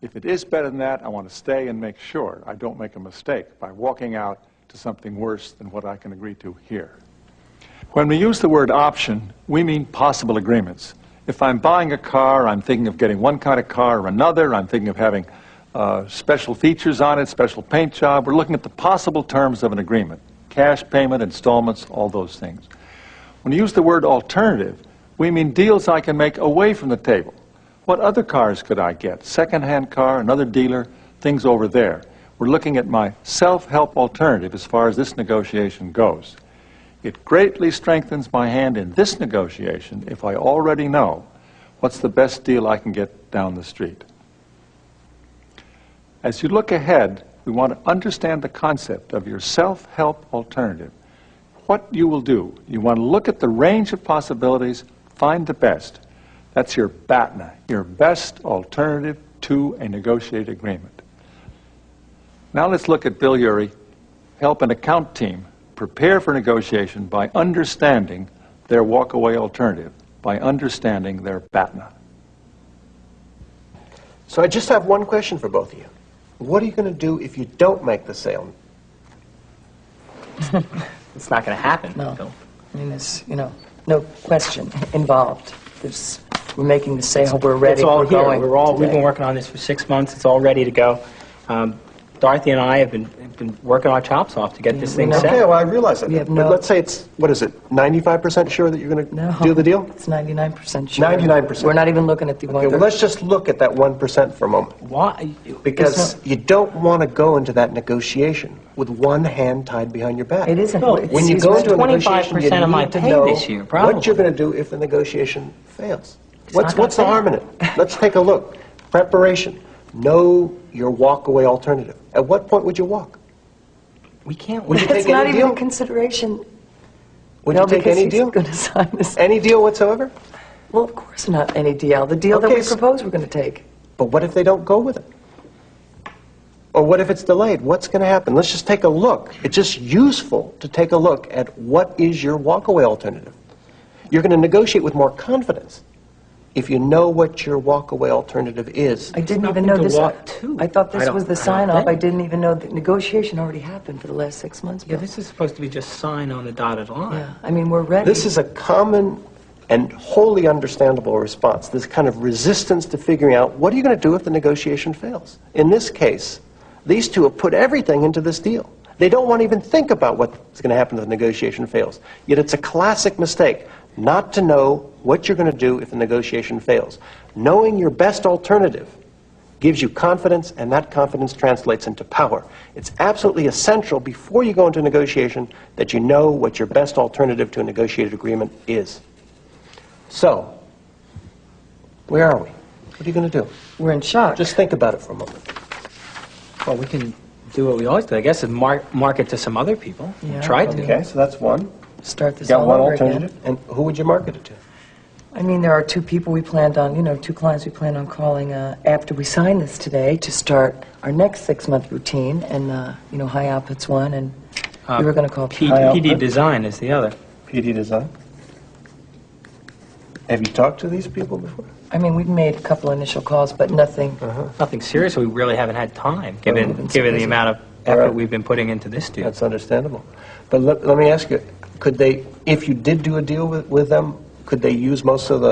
If it is better than that, I want to stay and make sure I don't make a mistake by walking out to something worse than what I can agree to here. When we use the word option, we mean possible agreements. If I'm buying a car, I'm thinking of getting one kind of car or another. I'm thinking of having special features on it, special paint job. We're looking at the possible terms of an agreement. Cash payment, installments, all those things. When you use the word alternative, we mean deals I can make away from the table. What other cars could I get? Second-hand car, another dealer, things over there. We're looking at my self-help alternative as far as this negotiation goes. It greatly strengthens my hand in this negotiation if I already know what's the best deal I can get down the street. As you look ahead, we want to understand the concept of your self-help alternative. What you will do, you want to look at the range of possibilities, find the best. That's your BATNA, your best alternative to a negotiated agreement. Now let's look at Bill Urey, help an account team prepare for negotiation by understanding their walkaway alternative, by understanding their BATNA. So I just have one question for both of you. What are you going to do if you don't make the sale? It's not going to happen. No. Bill. I mean, there's, no question involved. We're making the sale, we're ready, It's all we're here. going We've today. been working on this for 6 months. It's all ready to go. Dorothy and I have been working our chops off to get this thing set. Okay, well, I realize that. We have But no- let's say it's, what is it, 95% sure that you're going No, to do the deal? It's 99% sure. 99%. We're not even looking at the Okay, well, let's just look at that 1% for a moment. Why? Because you don't want to go into that negotiation with one hand tied behind your back. It isn't. No, It's- When you he's go right. into a negotiation, you 25% of my need to pay know this year, probably. what you're going to do if the negotiation fails. not What's gonna the fail. harm in it? Let's take a look. Preparation. Know your walkaway alternative. At what point would you walk? We can't. Would you That's take not any even deal? a consideration. Would No, you take because any he's deal? going to sign this. Any deal whatsoever? Well, of course not any deal. The deal that Okay, we so- propose we're going to take. But what if they don't go with it? Or what if it's delayed? What's going to happen? Let's just take a look. It's just useful to take a look at what is your walkaway alternative. You're going to negotiate with more confidence if you know what your walkaway alternative is. I didn't even nothing know to this. walk to. I thought I this don't- was the I don't sign-off. I think. didn't even know the negotiation already happened for the last 6 months. Yeah, Bill. this is supposed to be just sign on the dotted line. Yeah, I mean, we're ready. This is a common and wholly understandable response, this kind of resistance to figuring out what are you going to do if the negotiation fails. In this case, these two have put everything into this deal. They don't want to even think about what's going to happen if the negotiation fails. Yet it's a classic mistake not to know what you're going to do if the negotiation fails. Knowing your best alternative gives you confidence, and that confidence translates into power. It's absolutely essential before you go into negotiation that you know what your best alternative to a negotiated agreement is. So, where are we? What are you going to do? We're in shock. Just think about it for a moment. Well, we can do what we always do, I guess, and market to some other people. Yeah. Try to. Okay, so that's one. Start this Got all one over alternative. again. And who would you market it to? I mean, there are two people we planned on, two clients we planned on calling after we sign this today to start our next 6-month routine. And, High Output's one, and we were going to call PD Design is the other. PD Design. Have you talked to these people before? I mean, we've made a couple initial calls, but nothing. Nothing serious. We really haven't had time, we've given been so the busy. amount of All effort right. we've been putting into this deal. That's understandable. But let me ask you, could they, if you did do a deal with them, could they use most of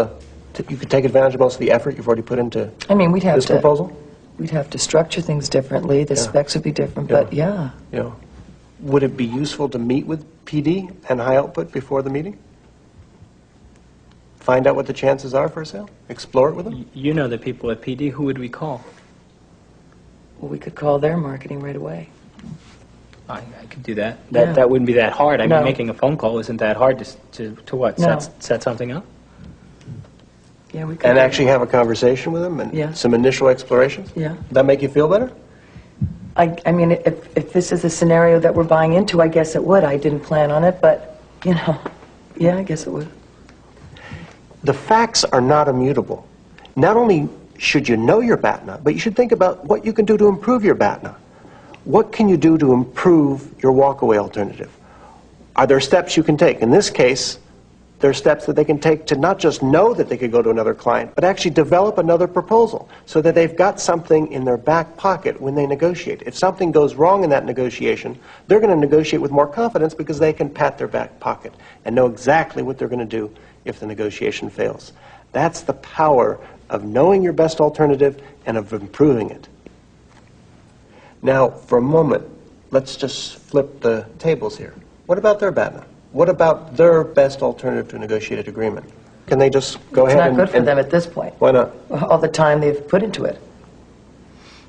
you could take advantage of most of the effort you've already put into I mean, we'd have this to. proposal? We'd have to structure things differently. The specs would be different, but yeah. You know, would it be useful to meet with PD and High Output before the meeting? Find out what the chances are for a sale? Explore it with them? You know the people at PD. Who would we call? Well, we could call their marketing right away. I could do that. Yeah. That wouldn't be that hard. I No. mean, making a phone call isn't that hard to what? No. Set something up? Yeah, we could. And actually have a conversation with them and Yeah. some initial explorations? Yeah. That make you feel better? I mean, if this is a scenario that we're buying into, I guess it would. I didn't plan on it, but, yeah, I guess it would. The facts are not immutable. Not only should you know your BATNA, but you should think about what you can do to improve your BATNA. What can you do to improve your walkaway alternative? Are there steps you can take? In this case, There are steps that they can take to not just know that they could go to another client, but actually develop another proposal so that they've got something in their back pocket when they negotiate. If something goes wrong in that negotiation, they're going to negotiate with more confidence because they can pat their back pocket and know exactly what they're going to do if the negotiation fails. That's the power of knowing your best alternative and of improving it. Now, for a moment, let's just flip the tables here. What about their BATNA? What about their best alternative to a negotiated agreement? Can they just go It's ahead not good for them at this point. Why not? All the time they've put into it.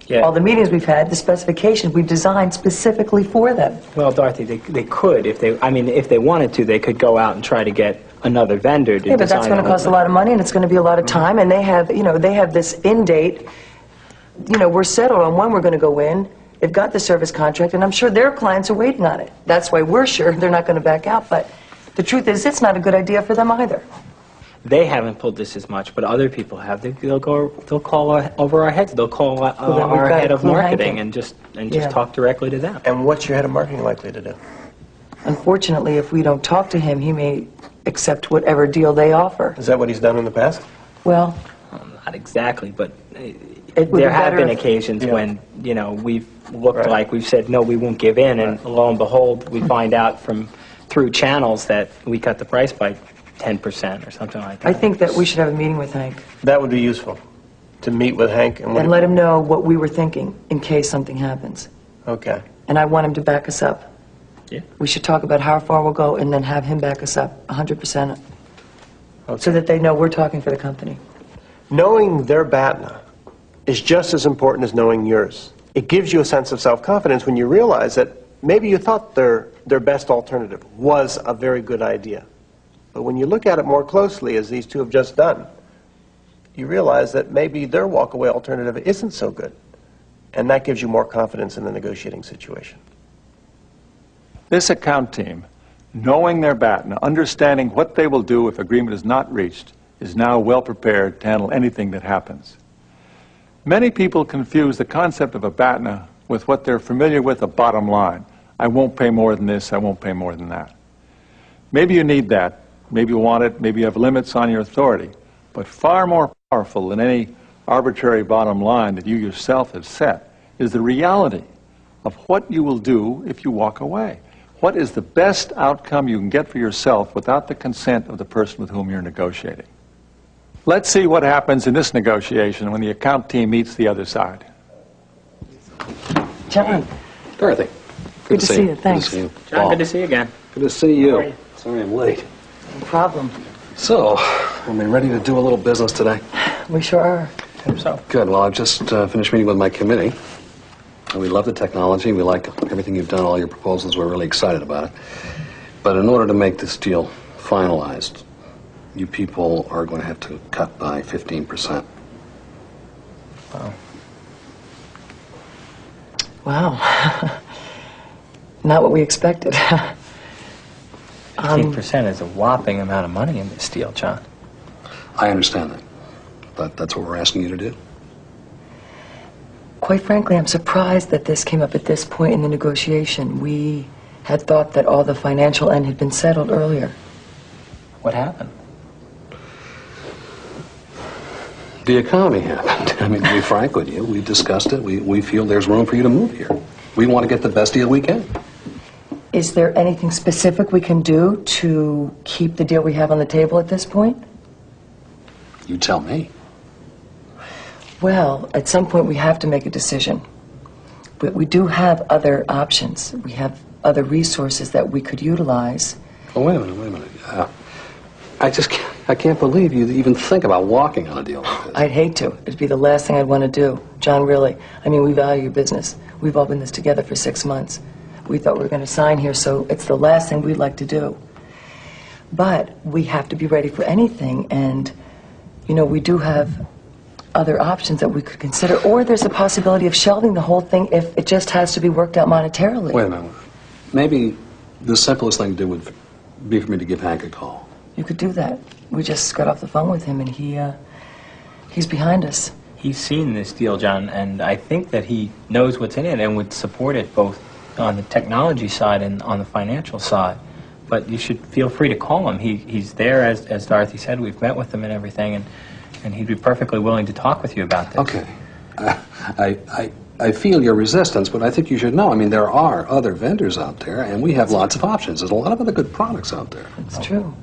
Yeah. All the meetings we've had, the specifications we've designed specifically for them. Well, Dorothy, they could, if they wanted to, they could go out and try to get another vendor to Yeah, but that's design going to the whole cost a thing. lot of money, and it's going to be a lot of time, and they have, they have this end date. We're settled on when we're going to go in. They've got the service contract, and I'm sure their clients are waiting on it. That's why we're sure they're not going to back out, but the truth is, it's not a good idea for them either. They haven't pulled this as much, but other people have. They'll call over our heads. They'll call then we've our got head to of clue marketing Hank and just Yeah. talk directly to them. And what's your head of marketing likely to do? Unfortunately, if we don't talk to him, he may accept whatever deal they offer. Is that what he's done in the past? Well, Not exactly, but it would there be have better been if- occasions Yeah. when we've looked Right. like we've said no, we won't give in, and lo and behold, we find out through channels that we cut the price by 10% or something like that. I think that we should have a meeting with Hank That would be useful, to meet with Hank and let him know what we were thinking in case something happens. Okay. And I want him to back us up. Yeah. We should talk about how far we'll go and then have him back us up 100%, Okay. so that they know we're talking for the company. Knowing their BATNA is just as important as knowing yours. It gives you a sense of self-confidence when you realize that maybe you thought their best alternative was a very good idea. But when you look at it more closely, as these two have just done, you realize that maybe their walkaway alternative isn't so good. And that gives you more confidence in the negotiating situation. This account team, knowing their BATNA, understanding what they will do if agreement is not reached, is now well prepared to handle anything that happens. Many people confuse the concept of a BATNA with what they're familiar with, a bottom line. I won't pay more than this, I won't pay more than that. Maybe you need that, maybe you want it, maybe you have limits on your authority, but far more powerful than any arbitrary bottom line that you yourself have set is the reality of what you will do if you walk away. What is the best outcome you can get for yourself without the consent of the person with whom you're negotiating? Let's see what happens in this negotiation when the account team meets the other side. John, Dorothy. Good to see you, thanks. Good to see you. John, Paul. good to see you again. Good to see you. Sorry I'm late. no problem. So, are we ready to do a little business today? We sure are. Hope so. Good. Well, I've just finished meeting with my committee. And we love the technology. We like everything you've done, all your proposals. We're really excited about it. But in order to make this deal finalized, you people are going to have to cut by 15%. Wow. Not what we expected. 15% is a whopping amount of money in this deal, John. I understand that. But that's what we're asking you to do. Quite frankly, I'm surprised that this came up at this point in the negotiation. We had thought that all the financial end had been settled earlier. What happened? The economy happened. I mean, to be frank with you, we discussed it. We feel there's room for you to move here. We want to get the best deal we can. Is there anything specific we can do to keep the deal we have on the table at this point? You tell me. Well, at some point we have to make a decision. But we do have other options. We have other resources that we could utilize. Oh, wait a minute. I can't believe you even think about walking on a deal like this. I'd hate to. It'd be the last thing I'd want to do. John, really. I mean, we value your business. We've all been this together for 6 months. We thought we were going to sign here, so it's the last thing we'd like to do. But we have to be ready for anything, and, we do have other options that we could consider, or there's a possibility of shelving the whole thing if it just has to be worked out monetarily. Wait a minute. Maybe the simplest thing to do would be for me to give Hank a call. You could do that. We just got off the phone with him, and he's behind us. He's seen this deal, John, and I think that he knows what's in it and would support it both on the technology side and on the financial side. but you should feel free to call him. He's there, as Dorothy said. We've met with him and everything, and he'd be perfectly willing to talk with you about this. Okay. I feel your resistance, but I think you should know. I mean, there are other vendors out there, and we have lots of options. There's a lot of other good products out there. It's true.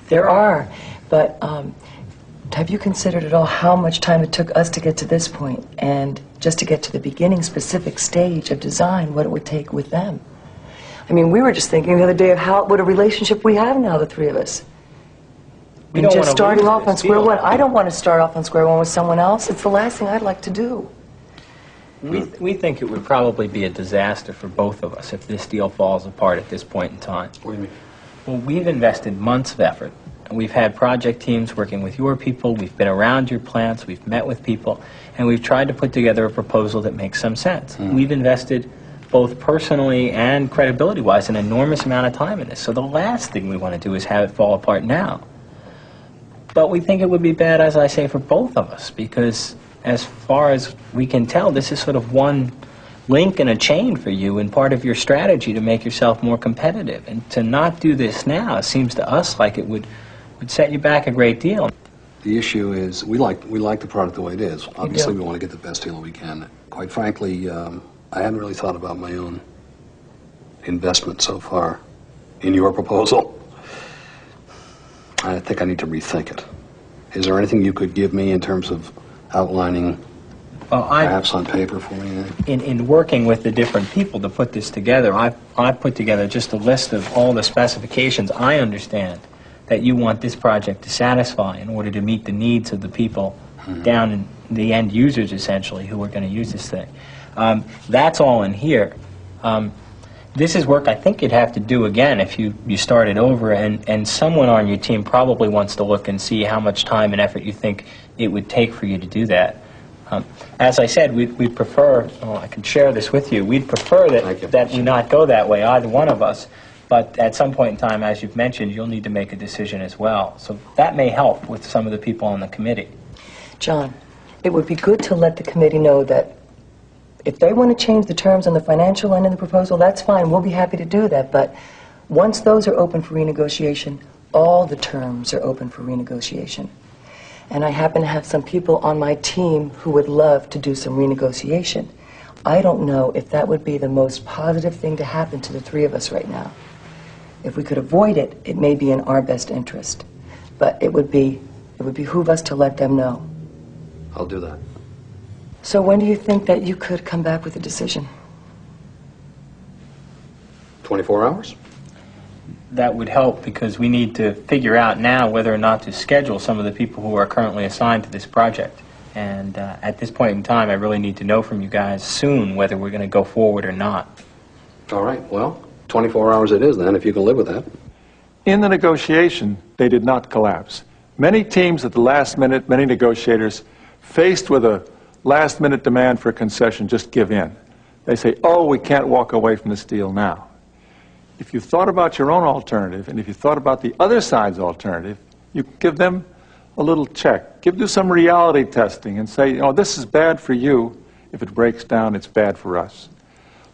There are, but have you considered at all how much time it took us to get to this point, and just to get to the beginning specific stage of design, what it would take with them? I mean, we were just thinking the other day of what a relationship we have now, the three of us. We And don't just wanna starting lose off on this square deal. one. I don't want to start off on square one with someone else. It's the last thing I'd like to do. We think it would probably be a disaster for both of us if this deal falls apart at this point in time. What do you mean? Well, we've invested months of effort. We've had project teams working with your people, we've been around your plants, we've met with people, and we've tried to put together a proposal that makes some sense. We've invested, both personally and credibility-wise, an enormous amount of time in this. So the last thing we want to do is have it fall apart now. But we think it would be bad, as I say, for both of us, because as far as we can tell, this is sort of one link in a chain for you and part of your strategy to make yourself more competitive. And to not do this now, it seems to us like it would set you back a great deal. The issue is, we like the product the way it is. Obviously, do. we want to get the best deal we can. Quite frankly, I hadn't really thought about my own investment so far in your proposal. I think I need to rethink it. Is there anything you could give me in terms of outlining, Well, perhaps on paper for me? in working with the different people to put this together, I've put together just a list of all the specifications I understand that you want this project to satisfy in order to meet the needs of the people down in the end users, essentially, who are going to use this thing. That's all in here. This is work I think you'd have to do again if you started over, and someone on your team probably wants to look and see how much time and effort you think it would take for you to do that. As I said, we'd prefer, I can share this with you, we'd prefer that we not go that way, either one of us. But at some point in time, as you've mentioned, you'll need to make a decision as well. So that may help with some of the people on the committee. John, it would be good to let the committee know that if they want to change the terms on the financial end of the proposal, that's fine. We'll be happy to do that. But once those are open for renegotiation, all the terms are open for renegotiation. And I happen to have some people on my team who would love to do some renegotiation. I don't know if that would be the most positive thing to happen to the three of us right now. If we could avoid it, it may be in our best interest. But it would behoove us to let them know. I'll do that. So when do you think that you could come back with a decision? 24 hours? That would help because we need to figure out now whether or not to schedule some of the people who are currently assigned to this project. And at this point in time, I really need to know from you guys soon whether we're going to go forward or not. All right, well, 24 hours it is then, if you can live with that. In the negotiation, they did not collapse. Many teams at the last minute, many negotiators, faced with a last-minute demand for a concession, just give in. They say, oh, we can't walk away from this deal now. If you thought about your own alternative, and if you thought about the other side's alternative, you give them a little check. Do some reality testing and say, oh, this is bad for you. If it breaks down, it's bad for us.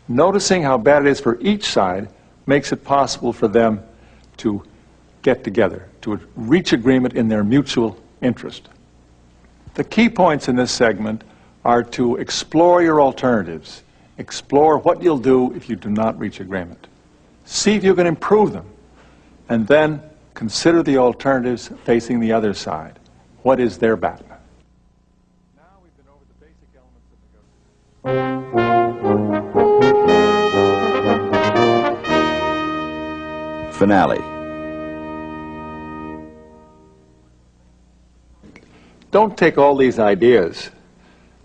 Noticing how bad it is for each side makes it possible for them to get together, to reach agreement in their mutual interest. The key points in this segment are to explore your alternatives. Explore what you'll do if you do not reach agreement. See if you can improve them. And then consider the alternatives facing the other side. What is their bat? Now we've been over the basic elements of negotiation. Finale. Don't take all these ideas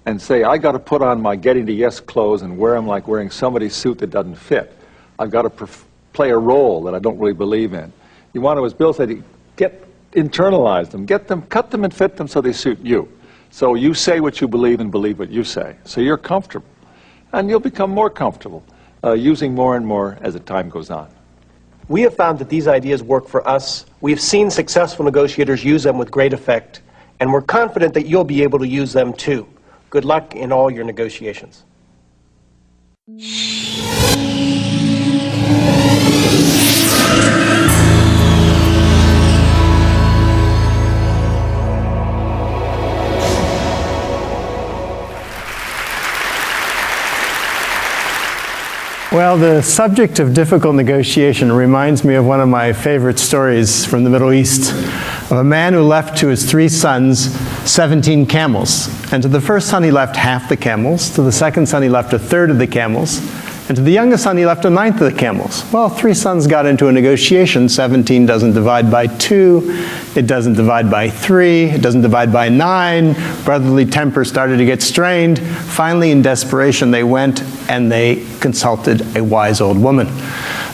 and say, I got to put on my getting to yes clothes and wear them like wearing somebody's suit that doesn't fit. I've got to play a role that I don't really believe in. You want to, as Bill said, internalize them, cut them and fit them so they suit you. So you say what you believe and believe what you say. So you're comfortable. And you'll become more comfortable using more and more as the time goes on. We have found that these ideas work for us. We've seen successful negotiators use them with great effect, and we're confident that you'll be able to use them too. Good luck in all your negotiations. Well, the subject of difficult negotiation reminds me of one of my favorite stories from the Middle East, of a man who left to his 3 sons 17 camels. And to the first son he left half the camels, to the second son he left 1/3 of the camels, and to the youngest son he left 1/9 of the camels. Well, 3 sons got into a negotiation. 17 doesn't divide by 2, it doesn't divide by 3, it doesn't divide by 9. Brotherly temper started to get strained. Finally, in desperation, they went and they consulted a wise old woman.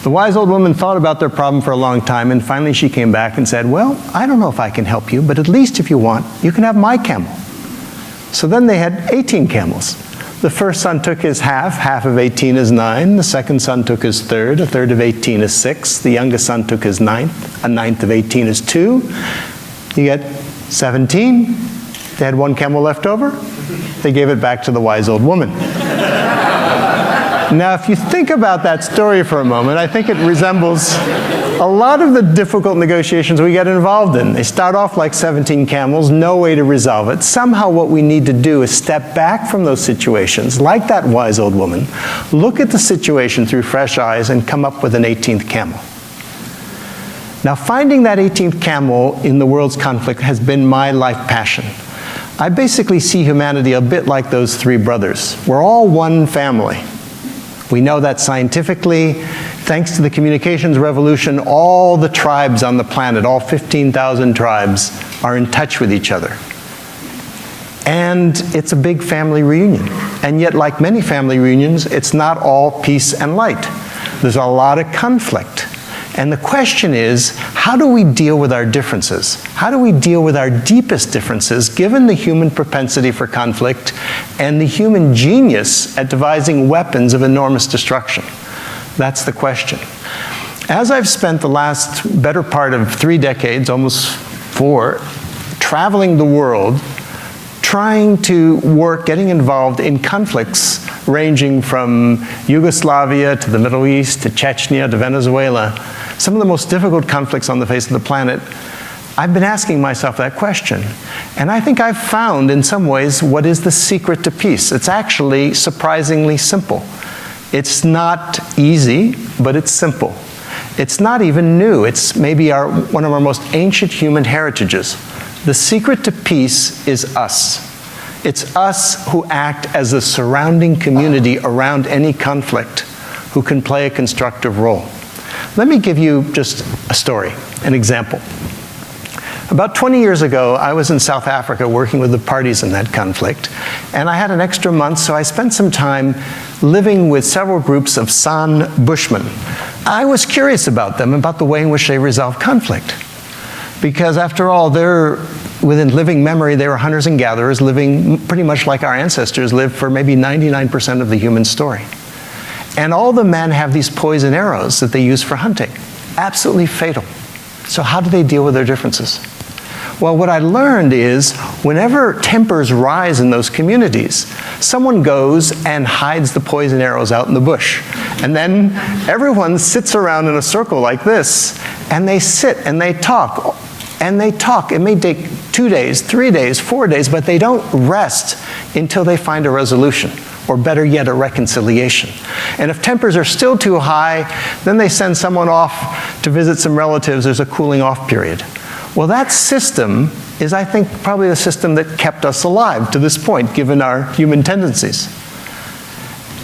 The wise old woman thought about their problem for a long time, and finally she came back and said, well, I don't know if I can help you, but at least if you want, you can have my camel. So then they had 18 camels. The first son took his half of 18 is 9. The second son took his 1/3, 1/3 of 18 is 6. The youngest son took his 1/9, a 1/9 of 18 is 2. You get 17. They had 1 camel left over. They gave it back to the wise old woman. Now, if you think about that story for a moment, I think it resembles a lot of the difficult negotiations we get involved in. They start off like 17 camels, no way to resolve it. Somehow what we need to do is step back from those situations, like that wise old woman, look at the situation through fresh eyes, and come up with an 18th camel. Now, finding that 18th camel in the world's conflict has been my life passion. I basically see humanity a bit like those 3 brothers. We're all one family. We know that scientifically. Thanks to the communications revolution, all the tribes on the planet, all 15,000 tribes, are in touch with each other. And it's a big family reunion. And yet, like many family reunions, it's not all peace and light. There's a lot of conflict. And the question is, how do we deal with our differences? How do we deal with our deepest differences, given the human propensity for conflict and the human genius at devising weapons of enormous destruction? That's the question. As I've spent the last better part of 3 decades, almost 4, traveling the world, trying to work, getting involved in conflicts ranging from Yugoslavia to the Middle East to Chechnya to Venezuela, some of the most difficult conflicts on the face of the planet, I've been asking myself that question. And I think I've found, in some ways, what is the secret to peace. It's actually surprisingly simple. It's not easy, but it's simple. It's not even new. It's maybe one of our most ancient human heritages. The secret to peace is us. It's us who act as a surrounding community around any conflict, who can play a constructive role. Let me give you just a story, an example. About 20 years ago, I was in South Africa working with the parties in that conflict, and I had an extra month, so I spent some time living with several groups of San Bushmen. I was curious about them, about the way in which they resolve conflict. Because after all, within living memory, they were hunters and gatherers, living pretty much like our ancestors lived for maybe 99% of the human story. And all the men have these poison arrows that they use for hunting, absolutely fatal. So how do they deal with their differences? Well, what I learned is whenever tempers rise in those communities, someone goes and hides the poison arrows out in the bush. And then everyone sits around in a circle like this, and they sit and they talk. And they talk. It may take 2 days, 3 days, 4 days, but they don't rest until they find a resolution, or better yet, a reconciliation. And if tempers are still too high, then they send someone off to visit some relatives. There's a cooling off period. Well, that system is, I think, probably the system that kept us alive to this point, given our human tendencies.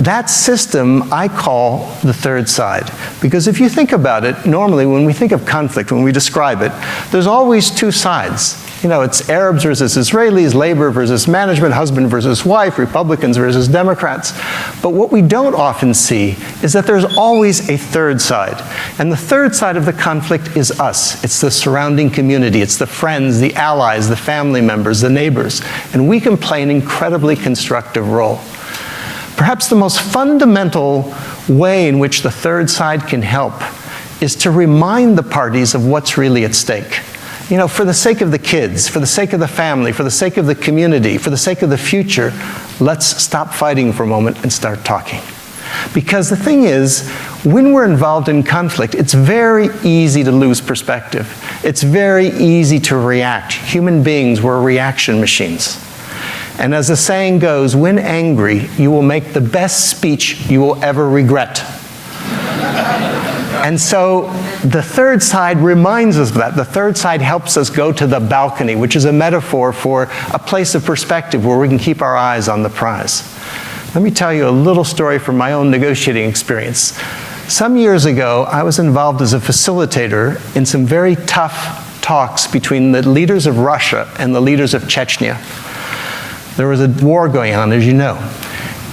That system I call the third side. Because if you think about it, normally when we think of conflict, when we describe it, there's always 2 sides. You know, it's Arabs versus Israelis, labor versus management, husband versus wife, Republicans versus Democrats. But what we don't often see is that there's always a third side. And the third side of the conflict is us. It's the surrounding community. It's the friends, the allies, the family members, the neighbors. And we can play an incredibly constructive role. Perhaps the most fundamental way in which the third side can help is to remind the parties of what's really at stake. You know, for the sake of the kids, for the sake of the family, for the sake of the community, for the sake of the future, let's stop fighting for a moment and start talking. Because the thing is, when we're involved in conflict, it's very easy to lose perspective. It's very easy to react. Human beings, we're reaction machines. And as the saying goes, when angry, you will make the best speech you will ever regret. And so the third side reminds us of that. The third side helps us go to the balcony, which is a metaphor for a place of perspective where we can keep our eyes on the prize. Let me tell you a little story from my own negotiating experience. Some years ago, I was involved as a facilitator in some very tough talks between the leaders of Russia and the leaders of Chechnya. There was a war going on, as you know.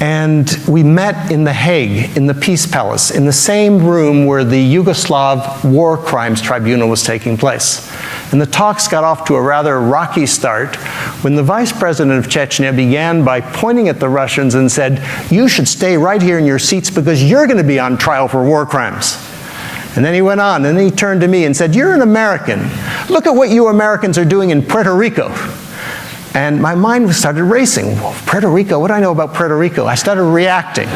And we met in The Hague, in the Peace Palace, in the same room where the Yugoslav War Crimes Tribunal was taking place. And the talks got off to a rather rocky start when the vice president of Chechnya began by pointing at the Russians and said, "You should stay right here in your seats because you're going to be on trial for war crimes." And then he went on, and then he turned to me and said, "You're an American. Look at what you Americans are doing in Puerto Rico." And my mind started racing. Well, Puerto Rico, what do I know about Puerto Rico? I started reacting.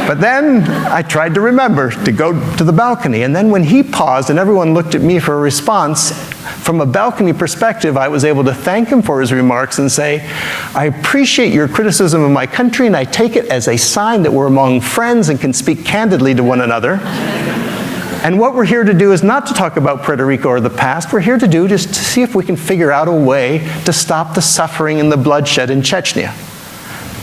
But then I tried to remember to go to the balcony. And then when he paused and everyone looked at me for a response, from a balcony perspective, I was able to thank him for his remarks and say, "I appreciate your criticism of my country, and I take it as a sign that we're among friends and can speak candidly to one another. And what we're here to do is not to talk about Puerto Rico or the past. We're here to do just to see if we can figure out a way to stop the suffering and the bloodshed in Chechnya."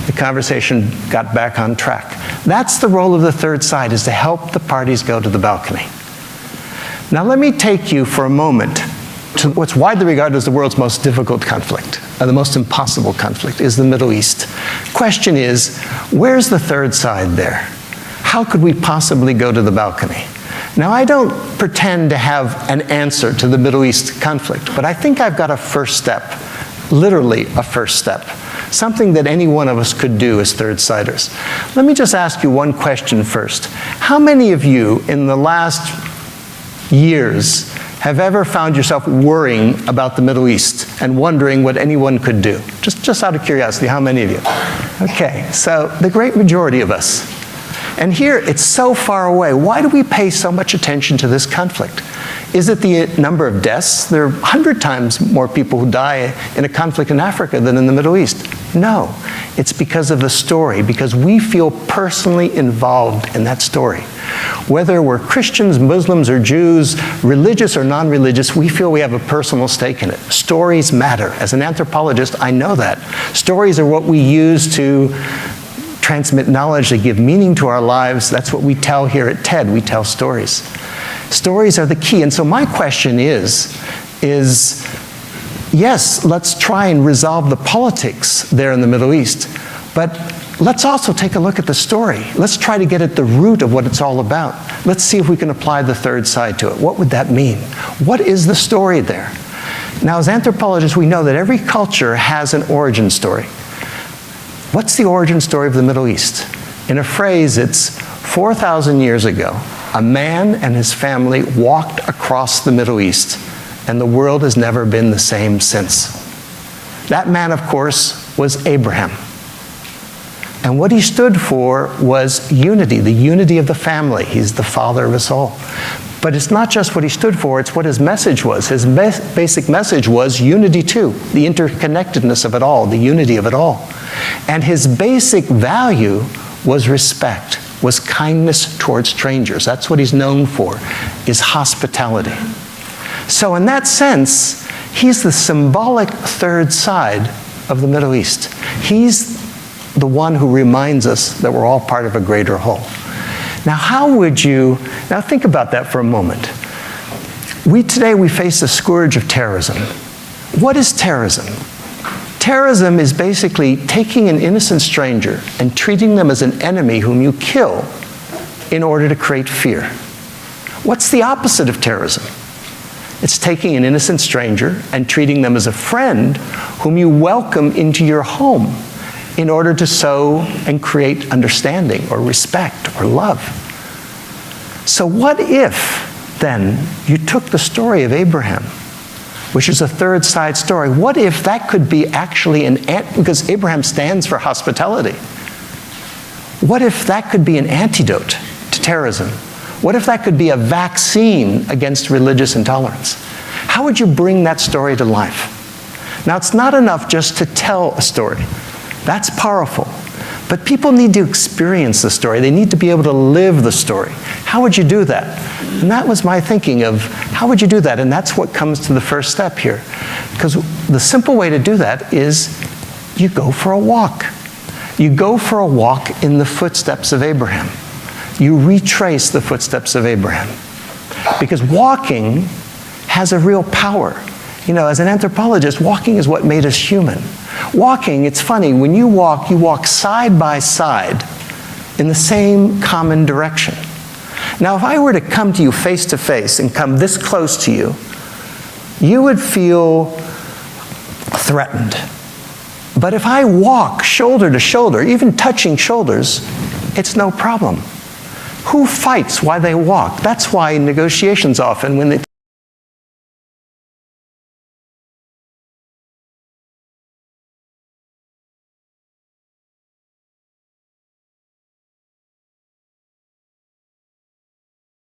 The conversation got back on track. That's the role of the third side, is to help the parties go to the balcony. Now let me take you for a moment to what's widely regarded as the world's most difficult conflict, the most impossible conflict, is the Middle East. Question is, where's the third side there? How could we possibly go to the balcony? Now, I don't pretend to have an answer to the Middle East conflict, but I think I've got a first step, literally a first step, something that any one of us could do as third-siders. Let me just ask you one question first. How many of you in the last years have ever found yourself worrying about the Middle East and wondering what anyone could do? Just out of curiosity, how many of you? Okay, so the great majority of us. And here, it's so far away. Why do we pay so much attention to this conflict? Is it the number of deaths? There are 100 times more people who die in a conflict in Africa than in the Middle East. No, it's because of the story, because we feel personally involved in that story. Whether we're Christians, Muslims, or Jews, religious or non-religious, we feel we have a personal stake in it. Stories matter. As an anthropologist, I know that. Stories are what we use to transmit knowledge, they give meaning to our lives. That's what we tell here at TED. We tell stories. Stories are the key. And so my question is yes, let's try and resolve the politics there in the Middle East, but let's also take a look at the story. Let's try to get at the root of what it's all about. Let's see if we can apply the third side to it. What would that mean? What is the story there? Now, as anthropologists, we know that every culture has an origin story. What's the origin story of the Middle East? In a phrase, it's 4,000 years ago, a man and his family walked across the Middle East, and the world has never been the same since. That man, of course, was Abraham. And what he stood for was unity, the unity of the family. He's the father of us all. But it's not just what he stood for, it's what his message was. His basic message was unity too, the interconnectedness of it all, the unity of it all. And his basic value was respect, was kindness towards strangers. That's what he's known for, is hospitality. So in that sense, he's the symbolic third side of the Middle East. He's the one who reminds us that we're all part of a greater whole. Now think about that for a moment. Today we face the scourge of terrorism. What is terrorism? Terrorism is basically taking an innocent stranger and treating them as an enemy whom you kill in order to create fear. What's the opposite of terrorism? It's taking an innocent stranger and treating them as a friend whom you welcome into your home in order to sow and create understanding or respect or love. So what if, then, you took the story of Abraham, which is a third side story. What if that could be actually because Abraham stands for hospitality. What if that could be an antidote to terrorism? What if that could be a vaccine against religious intolerance? How would you bring that story to life? Now, it's not enough just to tell a story. That's powerful. But people need to experience the story. They need to be able to live the story. How would you do that? And that was my thinking of how would you do that? And that's what comes to the first step here. Because the simple way to do that is you go for a walk. You go for a walk in the footsteps of Abraham. You retrace the footsteps of Abraham. Because walking has a real power. You know, as an anthropologist, walking is what made us human. Walking, it's funny, when you walk side by side in the same common direction. Now, if I were to come to you face to face and come this close to you, you would feel threatened. But if I walk shoulder to shoulder, even touching shoulders, it's no problem. Who fights while they walk? That's why negotiations often, when